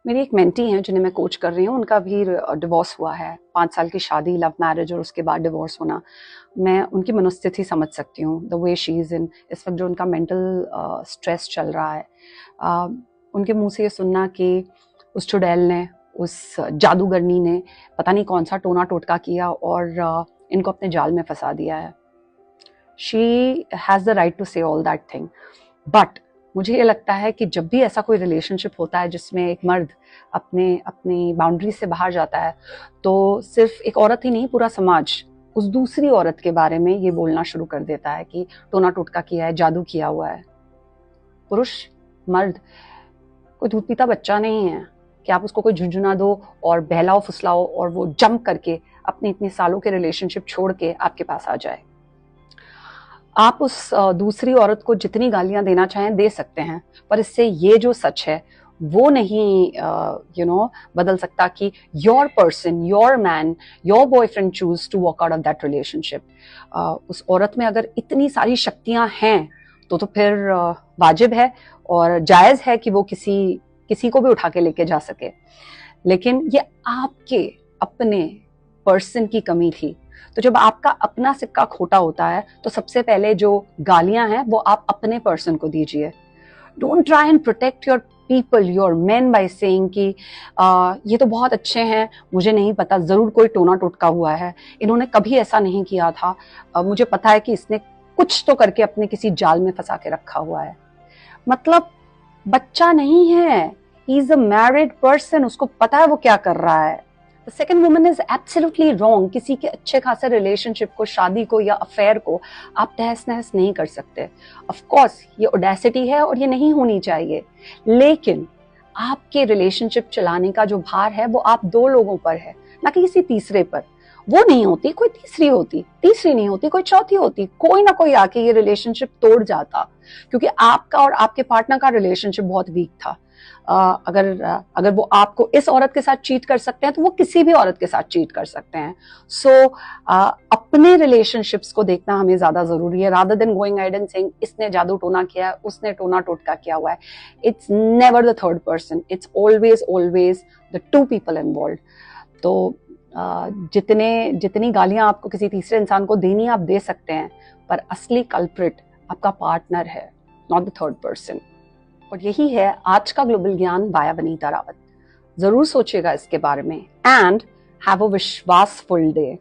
मेरी एक मेंटी हैं जिन्हें मैं कोच कर रही हूँ, उनका भी डिवोर्स हुआ है। 5 साल की शादी, लव मैरिज और उसके बाद डिवोर्स होना। मैं उनकी मनोस्थिति समझ सकती हूँ, the way she is in. इस वक्त जो उनका मेंटल स्ट्रेस चल रहा है, उनके मुंह से ये सुनना कि उस चुड़ैल ने, उस जादूगरनी ने पता नहीं कौन सा टोना टोटका किया और इनको अपने जाल में फंसा दिया है। She has the right to say all that thing, but मुझे ये लगता है कि जब भी ऐसा कोई रिलेशनशिप होता है जिसमें एक मर्द अपने अपनी बाउंड्री से बाहर जाता है, तो सिर्फ एक औरत ही नहीं, पूरा समाज उस दूसरी औरत के बारे में ये बोलना शुरू कर देता है कि टोना टोटका किया है, जादू किया हुआ है। पुरुष, मर्द कोई दूध पीता बच्चा नहीं है कि आप उसको कोई झुंझुना दो और बहलाओ फुसलाओ और वो जंप करके अपने इतने सालों के रिलेशनशिप छोड़ के आपके पास आ जाए। आप उस दूसरी औरत को जितनी गालियां देना चाहें दे सकते हैं, पर इससे ये जो सच है वो नहीं बदल सकता कि your person, your man, your boyfriend choose to walk out of that relationship. उस औरत में अगर इतनी सारी शक्तियां हैं तो फिर वाजिब है और जायज है कि वो किसी को भी उठा के लेके जा सके। लेकिन ये आपके अपने पर्सन की कमी थी। तो जब आपका अपना सिक्का खोटा होता है तो सबसे पहले जो गालियां हैं वो आप अपने पर्सन को दीजिए। Don't try and protect your people, your main, by saying कि ये तो बहुत अच्छे हैं, मुझे नहीं पता, जरूर कोई टोना टोटका हुआ है, इन्होंने कभी ऐसा नहीं किया था, मुझे पता है कि इसने कुछ तो करके अपने किसी जाल में फंसा के रखा हुआ है। मतलब बच्चा नहीं है, he is a married person, उसको पता है वो क्या कर रहा है। The second woman is absolutely wrong. किसी के अच्छे खासे रिलेशनशिप को, शादी को या अफेयर को आप तहस नहस नहीं कर सकते। ऑफ कोर्स ये ऑडेसिटी है और ये नहीं होनी चाहिए, लेकिन आपके रिलेशनशिप चलाने का जो भार है वो आप 2 लोगों पर है, ना कि किसी तीसरे पर। वो नहीं होती, कोई तीसरी होती, तीसरी नहीं होती, कोई चौथी होती, कोई ना कोई आके ये रिलेशनशिप तोड़ जाता, क्योंकि आपका और आपके पार्टनर का रिलेशनशिप बहुत वीक था। अगर वो आपको इस औरत के साथ चीट कर सकते हैं तो वो किसी भी औरत के साथ चीट कर सकते हैं। सो अपने रिलेशनशिप्स को देखना हमें ज्यादा जरूरी है, rather than going ahead and saying इसने जादू टोना किया है, उसने टोना टोटका किया हुआ है। It's never the third person, it's always the 2 people involve. तो जितनी गालियां आपको किसी तीसरे इंसान को देनी आप दे सकते हैं, पर असली कल्प्रिट आपका पार्टनर है, नॉट द थर्ड पर्सन। और यही है आज का ग्लोबल ज्ञान बाय वनीता रावत। जरूर सोचिएगा इसके बारे में एंड हैव अ विश्वासफुल डे।